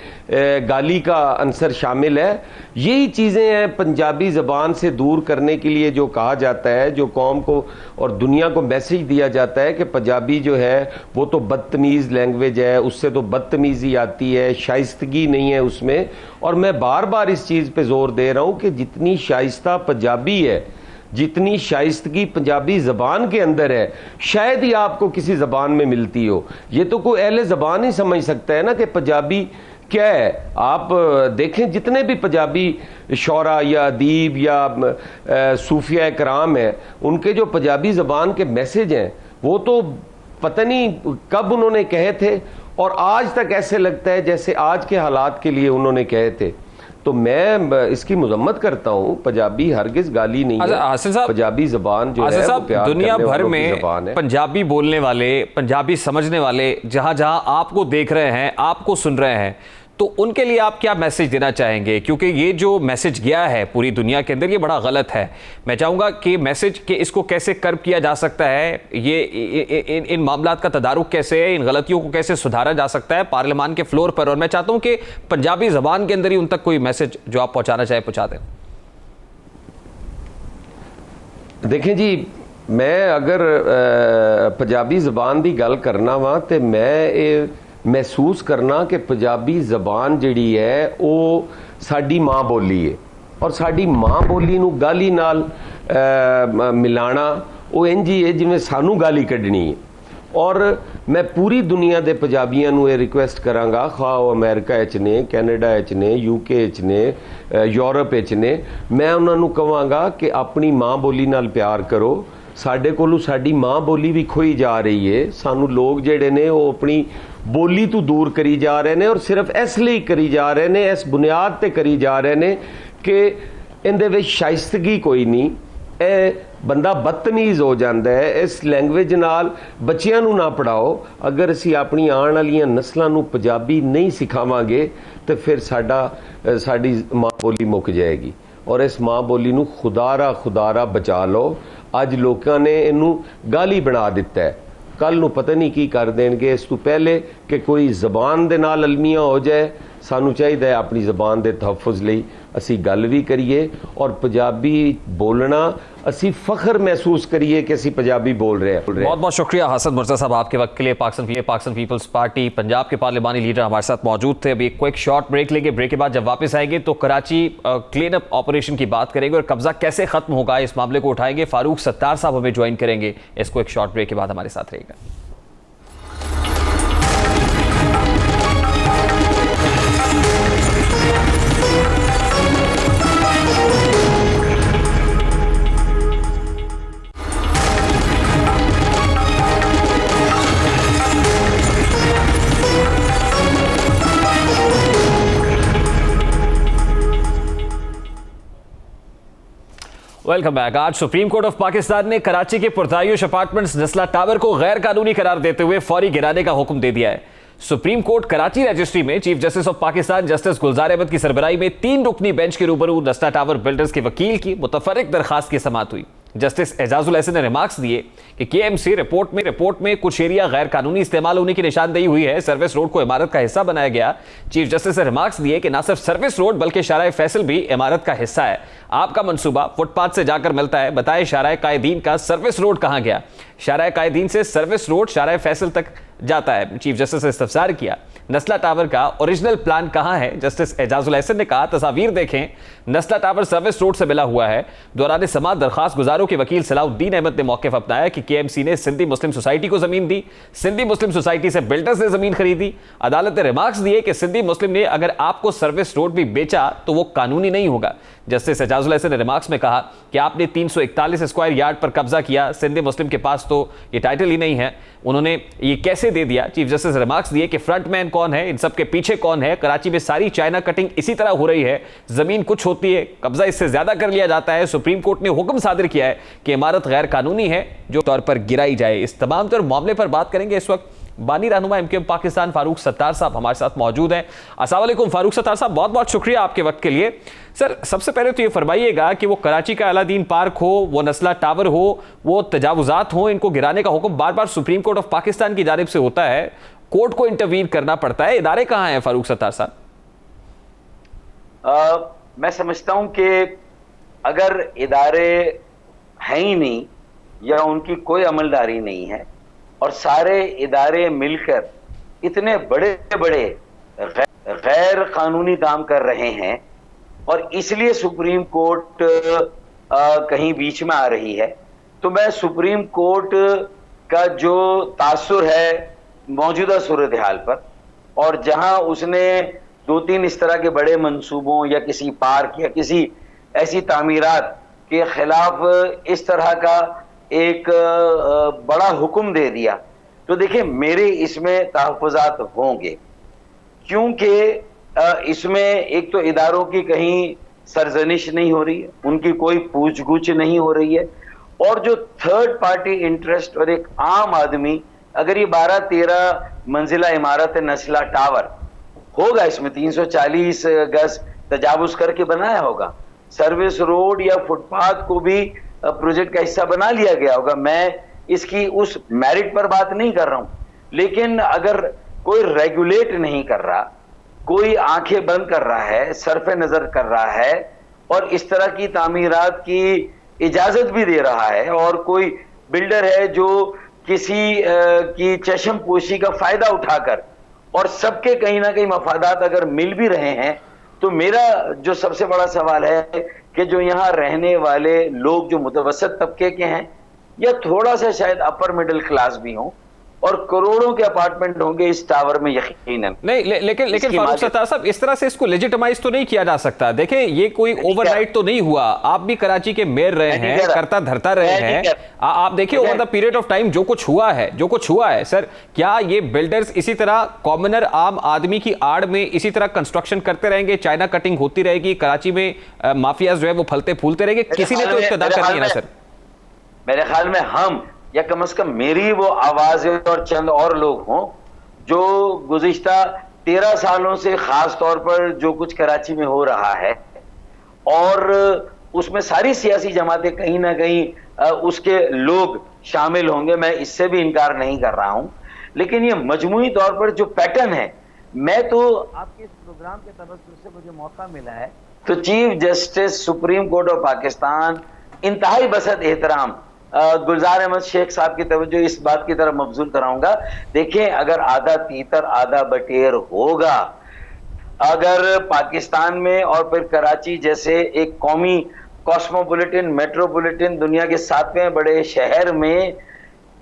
गाली का अंसर शामिल है। यही चीज़ें हैं पंजाबी ज़बान से दूर करने के लिए जो कहा जाता है, जो कौम को और दुनिया को मैसेज दिया जाता है कि पंजाबी जो है वो तो बदतमीज़ लैंग्वेज है, उससे तो बदतमीज़ी आती है, शाइस्तगी नहीं है उसमें। और मैं बार बार इस चीज़ पे ज़ोर दे रहा हूँ कि जितनी शाइस्ता पंजाबी है, जितनी शाइस्तगी पंजाबी ज़बान के अंदर है, शायद ही आपको किसी ज़बान में मिलती हो। ये तो कोई अहले ज़बान ही समझ सकता है ना कि पंजाबी क्या है। आप देखें जितने भी पंजाबी शौरा या अदीब या सूफिया कराम हैं, उनके जो पंजाबी ज़बान के मैसेज हैं वो तो पता नहीं कब उन्होंने कहे थे, और आज तक ऐसे लगता है जैसे आज के हालात के लिए उन्होंने कहे थे। तो मैं इसकी मजम्मत करता हूँ। पंजाबी हरगिज गाली नहीं है। पंजाबी जबान जो है वो प्यार दुनिया करने भर वालों की में ज़बान है। पंजाबी बोलने वाले, पंजाबी समझने वाले जहां जहां आपको देख रहे हैं, आपको सुन रहे हैं, तो उनके लिए आप क्या मैसेज देना चाहेंगे? क्योंकि ये जो मैसेज गया है पूरी दुनिया के अंदर ये बड़ा गलत है। मैं चाहूँगा कि मैसेज के इसको कैसे कर्ब किया जा सकता है, ये इन मामलात का तदारुक कैसे है, इन गलतियों को कैसे सुधारा जा सकता है पार्लियामान के फ्लोर पर। और मैं चाहता हूँ कि पंजाबी ज़बान के अंदर ही उन तक कोई मैसेज जो आप पहुँचाना चाहें पहुँचा दें। देखें जी, मैं अगर पंजाबी ज़बान की गल करना वा तो मैं महसूस करना कि पंजाबी ज़बान जिहड़ी है वो साडी माँ बोली है, और साडी माँ बोली नूं गाली नाल मिलाना वो इंज ही है जिवें सानू गाली कढ़नी है। और मैं पूरी दुनिया के पंजाबियों नूं ये रिक्वेस्ट करांगा, खा वो अमेरिका च ने, कैनेडा च ने, यूके च ने, यूरोप च ने, मैं उन्होंने कहांगा कि अपनी माँ बोली नाल प्यार करो। साडे कोलों साडी माँ बोली भी खोई जा रही है। सानू लोग जिहड़े ने वो अपनी बोली तो दूर करी जा रहे हैं, और सिर्फ इसलिए करी जा रहे हैं, इस बुनियाद ते करी जा रहे हैं कि इहदे विच शाइस्तगी कोई नहीं, बंदा बदतमीज़ हो जाता है। इस लैंग्वेज नाल बच्चियां नूं ना पढ़ाओ। अगर असी अपनी आने वाली नस्लों नूं पंजाबी नहीं सिखावांगे तो फिर साडी माँ बोली मुक जाएगी। और इस माँ बोली नूं खुदारा बचा लो। अज लोगों ने इनू गाली बना दिता है, कल नूं पता नहीं की कर देंगे। इस तो पहले कि कोई जबान दे नाल अलमिया हो जाए, सानू चाहिए अपनी जबान के तहफ़ुज़ लई असी गल भी करिए, और पंजाबी बोलना असी फख्र महसूस करिए कि असी पंजाबी बोल रहे हैं। बहुत बहुत शुक्रिया हसन मुर्तज़ा साहब आपके वक्त के लिए। पाकिस्तान पीपल्स पार्टी पंजाब के पार्लिमानी लीडर हमारे साथ मौजूद थे। अभी एक क्विक शॉर्ट ब्रेक लेंगे। ब्रेक के बाद जब वापस आएंगे तो कराची क्लीन अप ऑपरेशन की बात करेंगे और कब्जा कैसे खत्म होगा इस मामले को उठाएंगे। फारूक सत्तार साहब हमें ज्वाइन करेंगे। इस क्विक शॉर्ट ब्रेक के बाद हमारे साथ रहेगा। Welcome back. आज सुप्रीम कोर्ट ऑफ पाकिस्तान ने कराची के पुरतायुश अपार्टमेंट्स नस्ला टावर को गैर कानूनी करार देते हुए फौरी गिराने का हुक्म दे दिया है। सुप्रीम कोर्ट कराची रजिस्ट्री में chief justice of Pakistan justice Gulzar Ahmed की सरबराही में 3 रुकनी बेंच के रूबरू नस्ला टावर बिल्डर्स के वकील की मुतफर्रिक दरखास्त की समाअत हुई। जस्टिस एजाजुल हसन ने रिमार्क्स दिए कि केएमसी रिपोर्ट में कुछ एरिया गैर कानूनी इस्तेमाल होने की निशानदेही हुई है। सर्विस रोड को इमारत का हिस्सा बनाया गया। चीफ जस्टिस ने रिमार्क्स दिए कि न सिर्फ सर्विस रोड बल्कि शाराए फैसल भी इमारत का हिस्सा है। आपका मंसूबा फुटपाथ से जाकर मिलता है, बताए शाराए कायदीन का सर्विस रोड कहां गया। शाराए कायदीन से सर्विस रोड शाराए फैसल तक जाता है। चीफ जस्टिस ने इस्तफसार किया, नस्ला टावर का ओरिजिनल प्लान कहां है? जस्टिस एजाजुल एहसन ने कहा, तस्वीर देखें, नस्ला टावर सर्विस रोड से मिला हुआ है। दौरान समाअत दरखास्त गुजारों के वकील सलाउद्दीन अहमद ने मौके अपनाया कि केएमसी ने सिंधी मुस्लिम सोसाइटी को जमीन दी, सिंधी मुस्लिम सोसाइटी से बिल्डर्स ने जमीन खरीदी। अदालत ने रिमार्क्स दिए कि सिंधी मुस्लिम ने अगर आपको सर्विस रोड भी बेचा तो वो कानूनी नहीं होगा। जस्टिस एजाजुल एहसन ने रिमार्क्स में कहा कि आपने 341 स्क्वायर यार्ड पर कब्जा किया, सिंधी मुस्लिम के पास तो ये टाइटल ही नहीं है, उन्होंने ये कैसे दे दिया? चीफ जस्टिस ने रिमार्क्स दिए कि फ्रंटमैन कौन है, इन सब के पीछे कौन है? कराची में सारी चाइना कटिंग इसी तरह हो रही है, जमीन कुछ होती है, कब्जा इससे ज्यादा कर लिया जाता है। सुप्रीम कोर्ट ने हुक्म सादिर किया है कि इमारत गैर कानूनी है जो तौर पर गिराई जाए। इस तमाम तर मामले पर बात करेंगे। इस वक्त बानी रहनुमा एमकेएम पाकिस्तान फारूक सत्तार साहब हमारे साथ मौजूद हैं। अस्सलाम वालेकुम फारूक सत्तार साहब, बहुत बहुत शुक्रिया आपके वक्त के लिए। सर, सबसे पहले तो ये फरमाइएगा कि वो कराची का अलादीन पार्क हो, वो नस्ला टावर हो, वो तजावुजात हो, इनको गिराने का हुक्म बार बार सुप्रीम कोर्ट ऑफ पाकिस्तान की जानिब से होता है, कोर्ट को इंटरवीन करना पड़ता है, इदारे कहाँ हैं फारूक सत्तार साहब? मैं समझता हूं कि अगर इदारे हैं ही नहीं या उनकी कोई अमलदारी नहीं है और सारे इदारे मिलकर इतने बड़े बड़े गैर कानूनी काम कर रहे हैं और इसलिए सुप्रीम कोर्ट कहीं बीच में आ रही है, तो मैं सुप्रीम कोर्ट का जो तासुर है मौजूदा सूरत हाल पर, और जहां उसने 2-3 इस तरह के बड़े मंसूबों या किसी पार्क या किसी ऐसी तामीरात के खिलाफ इस तरह का एक बड़ा हुक्म दे दिया, तो देखिए मेरे इसमें तहफ़्फ़ुज़ात होंगे, क्योंकि इसमें एक तो इदारों की कहीं सरजनिश नहीं हो रही है, उनकी कोई पूछ-गुछ नहीं हो रही है, और जो थर्ड पार्टी इंटरेस्ट और एक आम आदमी, अगर ये 12-13 मंजिला इमारत नस्ला टावर होगा, इसमें 340 गज तजावुज करके बनाया होगा, सर्विस रोड या फुटपाथ को भी प्रोजेक्ट का हिस्सा बना लिया गया होगा। मैं इसकी उस मेरिट पर बात नहीं कर रहा हूं, लेकिन अगर कोई रेगुलेट नहीं कर रहा, कोई आंखें बंद कर रहा है, सरफे नजर कर रहा है और इस तरह की तामीरात की इजाजत भी दे रहा है, और कोई बिल्डर है जो किसी की चशम पोशी का फायदा उठाकर और सबके कहीं ना कहीं मफादात अगर मिल भी रहे हैं, तो मेरा जो सबसे बड़ा सवाल है कि जो यहाँ रहने वाले लोग जो मुतवसत तबके के हैं या थोड़ा सा शायद अपर मिडिल क्लास भी हों, और करोड़ों के अपार्टमेंट होंगे इस टावर में यकीनन नहीं, लेकिन फारूक सत्तार साहब, इस तरह से इसको लेजिटिमाइज तो नहीं किया जा सकता। देखें, ये कोई ओवरनाइट तो नहीं हुआ, आप भी कराची के मेयर रहे हैं, करता धरता रहे हैं, आप देखिए over the period of time जो कुछ हुआ है सर, क्या ये बिल्डर्स इसी तरह कॉमनर आम आदमी की आड़ में इसी तरह कंस्ट्रक्शन करते रहेंगे, चाइना कटिंग होती रहेगी, कराची में माफियाज जो है वो फलते फूलते रहेंगे? किसी ने तो इब्तिदा करनी है ना सर। मेरे ख्याल में हम या कम से कम मेरी वो आवाजें और चंद और लोग हों जो गुज़िश्ता 13 सालों से खास तौर पर जो कुछ कराची में हो रहा है, और उसमें सारी सियासी जमातें कहीं ना कहीं उसके लोग शामिल होंगे, मैं इससे भी इनकार नहीं कर रहा हूं, लेकिन ये मजमूई तौर पर जो पैटर्न है, मैं तो आपके इस प्रोग्राम के तवज्जुह से मुझे मौका मिला है, तो chief justice supreme court of Pakistan इंतहाई बसत एहतराम गुलजार अहमद शेख साहब की तवज्जो इस बात की तरफ मबजूल कराऊंगा। देखें, अगर आधा तीतर आधा बटेर होगा, अगर पाकिस्तान में और फिर कराची जैसे एक कौमी कॉस्मोपॉलिटन मेट्रोपॉलिटन दुनिया के 7वें बड़े शहर में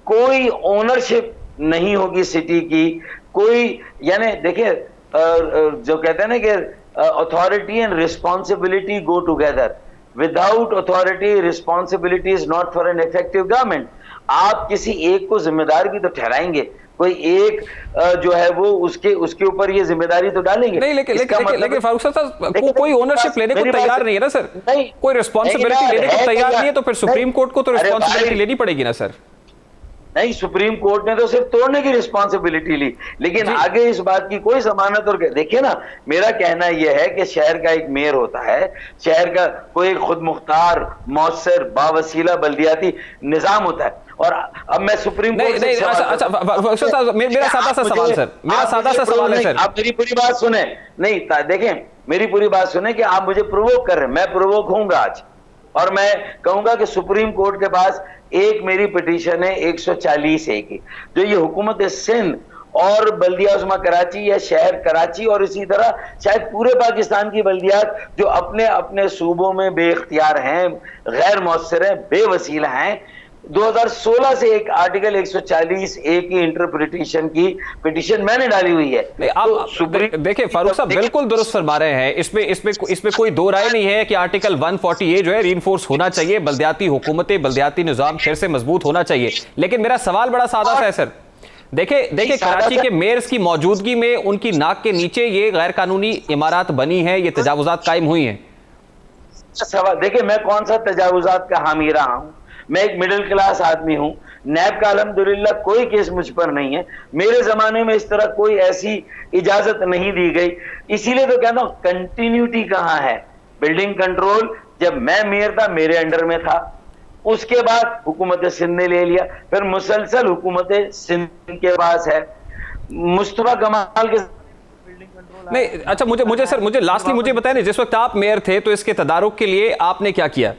कोई ओनरशिप नहीं होगी सिटी की, कोई, यानी देखिए जो कहते हैं ना कि authority and responsibility go together, without authority responsibility is not for an effective government. आप किसी एक को जिम्मेदार भी तो ठहराएंगे, कोई एक जो है वो उसके ऊपर ये जिम्मेदारी तो डालेंगे नहीं, लेकिन फारूक साहब कोई ओनरशिप लेने को तैयार नहीं है ना सर, कोई रिस्पॉन्सिबिलिटी लेने को तैयार नहीं है, तो फिर सुप्रीम कोर्ट को तो रिस्पॉन्सिबिलिटी लेनी पड़ेगी ना सर। नहीं, सुप्रीम कोर्ट ने तो सिर्फ तोड़ने की रिस्पॉन्सिबिलिटी ली, लेकिन आगे इस बात की कोई जमानत। और देखिए ना, मेरा कहना यह है कि शहर का एक मेयर होता है, शहर का कोई खुद मुख्तार मौसर बावसीला बल्दियाती निजाम होता है, और अब मैं सुप्रीम कोर्ट से मेरा सादा सा सवाल सर, मेरा सादा सा सवाल है सर, आप मेरी पूरी बात सुने। नहीं, देखें, मेरी पूरी बात सुने कि आप मुझे प्रोवोक कर रहे हैं, मैं प्रोवोक होऊंगा आज, और मैं कहूंगा कि सुप्रीम कोर्ट के पास एक मेरी पिटीशन है 140A की, जो ये हुकूमत सिंध और बल्दिया उस्मा कराची या शहर कराची और इसी तरह शायद पूरे पाकिस्तान की बल्दियात जो अपने अपने सूबों में बेइख्तियार हैं, गैर मौसर हैं, बेवसीला हैं, 2016 से एक आर्टिकल 140A की इंटरप्रिटेशन की पिटीशन मैंने डाली हुई है। तो देखिए फारूक साहब बिल्कुल दुरुस्त फरमा रहे हैं, इसमें कोई दो राय नहीं है कि आर्टिकल 140A जो है रीइंफोर्स होना चाहिए, बल्दियाती हुकूमतें, बल्दियाती निजाम फिर से मजबूत होना चाहिए। लेकिन मेरा सवाल बड़ा सादा सा है सर, देखिए कराची के मेयर्स की मौजूदगी में उनकी नाक के नीचे ये गैर कानूनी इमारत बनी है, ये तजावुजात कायम हुई हैं। सवाल देखिए, मैं कौन सा तजावुजात का हामी रहा हूं? मैं एक मिडिल क्लास आदमी हूं। नैब का अल्हम्दुलिल्लाह कोई केस मुझ पर नहीं है। मेरे जमाने में इस तरह कोई ऐसी इजाजत नहीं दी गई। इसीलिए तो कहता हूं कंटिन्यूटी कहां है। बिल्डिंग कंट्रोल जब मैं मेयर था मेरे अंडर में था, उसके बाद हुकूमत सिंध ने ले लिया, फिर मुसलसल हुकूमत सिंध के पास है। मुस्तफा कमाल के नहीं, अच्छा मुझे लास्टली मुझे बताएं, जिस वक्त आप मेयर थे तो इसके तदारुक के लिए आपने क्या किया?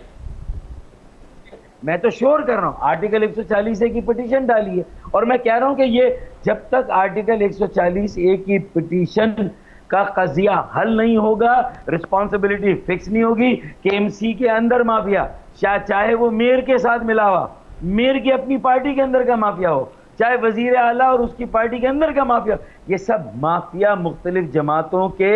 मैं तो श्योर कर रहा हूं, आर्टिकल 140A की पिटीशन डाली है और मैं कह रहा हूं कि ये जब तक आर्टिकल 140A की पिटीशन का कजिया हल नहीं होगा, रिस्पॉन्सिबिलिटी फिक्स नहीं होगी कि एमसी के अंदर माफिया, चाहे वो मेयर के साथ मिला हुआ, मेयर की अपनी पार्टी के अंदर का माफिया हो, चाहे वजीर आला और उसकी पार्टी के अंदर का माफिया, ये सब माफिया मुख्तलिफ जमातों के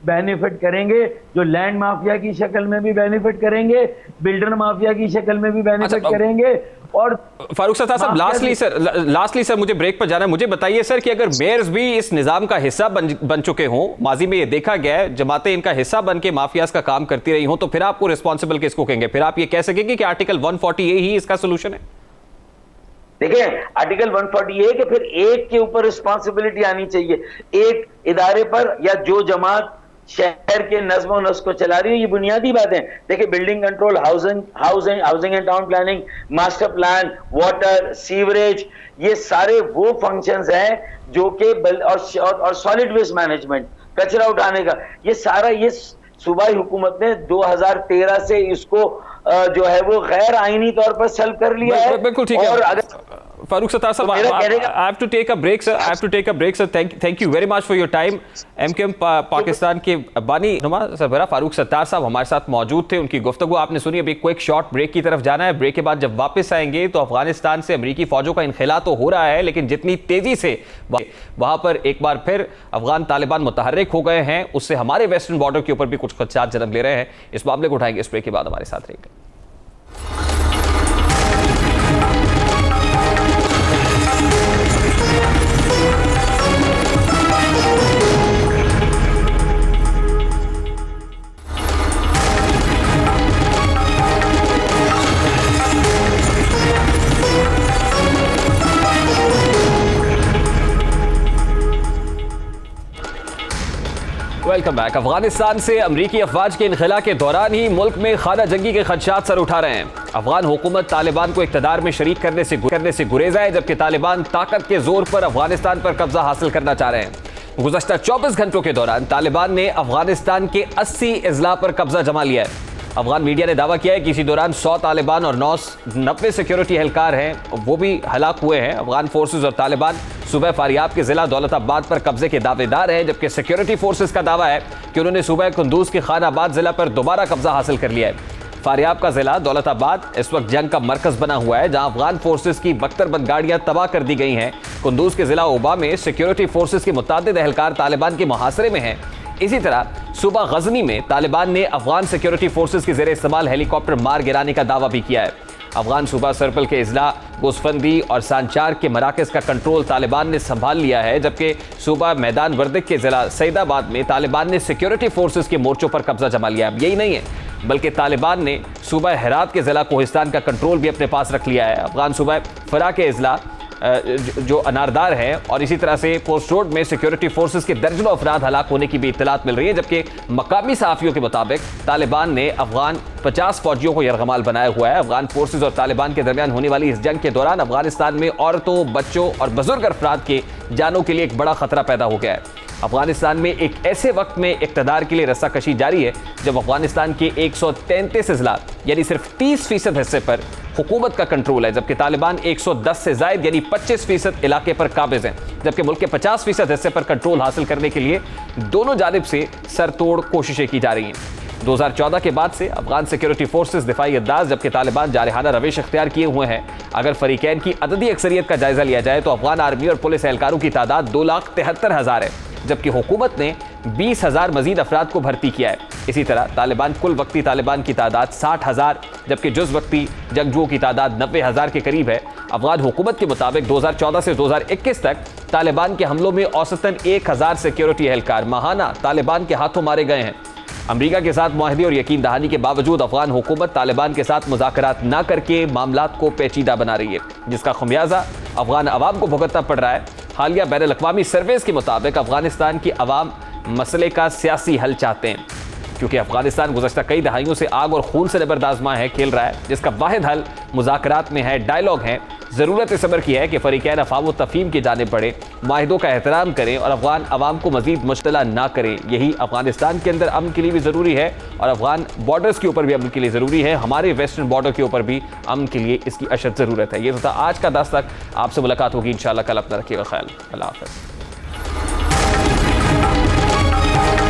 बेनिफिट करेंगे, जो लैंड माफिया की शक्ल में भी बेनिफिट करेंगे, बिल्डर माफिया की शक्ल में भी बेनिफिट करेंगे। और फारूक सत्तार साहब लास्टली सर मुझे ब्रेक पर जाना है। मुझे बताइए सर कि अगर मेयर्स भी इस निजाम का हिस्सा बन चुके हों, माजी में ये देखा गया है जमातें इनका हिस्सा बन के माफियाज का काम करती रही हों, तो फिर आपको रिस्पॉन्सिबल किसको कहेंगे? फिर आप ये कह सकेंगे कि आर्टिकल 140A ही इसका सोल्यूशन है? देखिए, आर्टिकल 140A के फिर एक के ऊपर रिस्पॉन्सिबिलिटी आनी चाहिए, एक इदारे पर या जो जमात शहर के नज्म और नस्क को चला रही है। ये बुनियादी बातें। देखिए, building control, housing and town planning, master plan, water, sewerage, ये सारे वो फंक्शंस हैं जो कि और सॉलिड वेस्ट मैनेजमेंट, कचरा उठाने का, ये सारा ये सूबाई हुकूमत ने 2013 से इसको जो है वो गैर आईनी तौर पर सल्व कर लिया है। बिल्कुल ठीक है फारूक सत्तार साहब, I have to take a break sir. I have to take a break sir. Thank you very much for your time. MKM Pakistan के बानी नुमा सरबराह फारूक सत्तार साहब हमारे साथ मौजूद थे। उनकी गुफ्तगू आपने सुनी। अभी क्विक शॉर्ट ब्रेक की तरफ जाना है। ब्रेक के बाद जब वापस आएंगे तो अफगानिस्तान से अमरीकी फौजों का इनखिला तो हो रहा है, लेकिन जितनी तेजी से वहां पर एक बार फिर अफगान तालिबान मुतहर्रिक हो गए हैं, उससे हमारे वेस्टर्न बॉर्डर के ऊपर भी कुछ खदशात जन्म ले रहे हैं। इस मामले को उठाएंगे। इस ब्रेक के बाद हमारे साथ रहेंगे। Welcome back. अफगानिस्तान से अमरीकी अफवाज के इनखिला के दौरान ही मुल्क में खाना जंगी के खदशात सर उठा रहे हैं। अफगान हुकूमत तालिबान को इक़्तिदार में शरीक करने से गुरेजा है, जबकि तालिबान ताकत के जोर पर अफगानिस्तान पर कब्जा हासिल करना चाह रहे हैं। गुज़श्ता 24 घंटों के दौरान तालिबान ने अफगानिस्तान के 80 अजला पर कब्जा जमा लिया है। अफगान मीडिया ने दावा किया है कि इसी दौरान 100 तालिबान और 90 सिक्योरिटी एहलकार हैं, वो भी हलाक हुए हैं। अफगान फोर्सेज और तालिबान सूबा फारियाब के जिला दौलताबाद पर कब्जे के दावेदार हैं, जबकि सिक्योरिटी फोर्सेज का दावा है कि उन्होंने सूबा कुंदूज के खानाबाद जिला पर दोबारा कब्जा हासिल कर लिया है। फारियाब का जिला दौलताबाद इस वक्त जंग का मरकज बना हुआ है, जहां अफगान फोर्सेज की बख्तरबंद गाड़ियां तबाह कर दी गई हैं। कुंदूज के जिला ओबा में सिक्योरिटी फोर्सेज के मुतादिद एहलकार तालिबान के मुहासरे में हैं। इसी तरह सूबा गजनी में तालिबान ने अफगान सिक्योरिटी फोर्सेज के ज़ेरे इस्तेमाल हेलीकॉप्टर मार गिराने का दावा भी किया है। अफगान सूबा सरपल के इजला गोसफंदी और सांचार के मराकज़ का कंट्रोल तालिबान ने संभाल लिया है, जबकि सूबा मैदान वर्दिक के जिला सईदाबाद में तालिबान ने सिक्योरिटी फोर्सेज के मोर्चों पर कब्जा जमा लिया है। यही नहीं है, बल्कि तालिबान ने सूबा हेरात के जिला कोहिस्तान का कंट्रोल भी अपने पास रख लिया है। अफगान सूबा फरा के इजला जो अनारदार है और इसी तरह से पोस्ट रोड में सिक्योरिटी फोर्सेस के दर्जनों अफराद हलाक होने की भी इत्तलात मिल रही है, जबकि मकामी सहाफ़ियों के मुताबिक तालिबान ने अफगान 50 फौजियों को यरगमाल बनाया हुआ है। अफगान फोर्सेस और तालिबान के दरमियान होने वाली इस जंग के दौरान अफगानिस्तान में औरतों, बच्चों और बुजुर्ग अफराद के जानों के लिए एक बड़ा खतरा पैदा हो गया है। अफगानिस्तान में एक ऐसे वक्त में इक़्तिदार के लिए रस्साकशी जारी है जब अफगानिस्तान के 133 अजला यानी सिर्फ 30% हिस्से पर हुकूमत का कंट्रोल है, जबकि तालिबान 110 से ज़ायद यानी 25% इलाके पर काबिज हैं, जबकि मुल्क के 50% हिस्से पर कंट्रोल हासिल करने के लिए दोनों जानिब से सरतोड़ कोशिशें की जा रही हैं। 2014 के बाद से अफगान सिक्योरिटी फोर्सेस दिफाई अंदाज जबकि तालिबान जारहाना रवेश अख्तियार किए हुए हैं। अगर फरीकैन की अददी अक्सरियत का जायजा लिया जाए तो अफगान आर्मी और पुलिस एहलकारों की तादाद 2,73,000 है, जबकि हुकूमत ने 20,000 मजीद अफराद को भर्ती किया है। इसी तरह तालिबान कुल वक्ती तालिबान की तादाद 60,000 जबकि जुज़ वक्ती जंगजुओं की तादाद 90,000 के करीब है। अफगान हुकूमत के मुताबिक 2014 से 2021 तक तालिबान के हमलों में औसतन 1,000 सिक्योरिटी एहलकार माहाना तालिबान के हाथों मारे गए हैं। अमरीका के साथ मुआहदे और यकीन दहानी के बावजूद अफगान हुकूमत तालिबान के साथ मुज़ाकरात न करके मामलात को पेचीदा बना रही है, जिसका खमियाजा अफगान अवाम को भुगतना पड़ रहा है। हालिया बैन अल-अक़वामी सर्वेस के मुताबिक अफगानिस्तान की अवाम मसले का सियासी हल चाहते हैं, क्योंकि अफगानिस्तान गुज़श्ता कई दहाइयों से आग और खून से नबरदाज़मा है खेल रहा है, जिसका वाहिद हल मुज़ाकरात में है, डायलॉग है। ज़रूरत सब्र की है कि फ़रीक़ैन अफ़ाम व तफ़हीम की जानिब बढ़े, माहिदों का एहतराम करें और अफगान अवाम को मज़ीद मुश्तला ना करें। यही अफगानिस्तान के अंदर अमन के लिए भी ज़रूरी है और अफगान बॉर्डर्स के ऊपर भी अमन के लिए ज़रूरी है। हमारे वेस्टर्न बॉर्डर के ऊपर भी अमन के लिए इसकी अशद ज़रूरत है। ये तो था आज का दस्तक। आपसे मुलाकात होगी इंशाअल्लाह कल। अपना रखिएगा ख्याल। अल्लाह हाफ़िज़।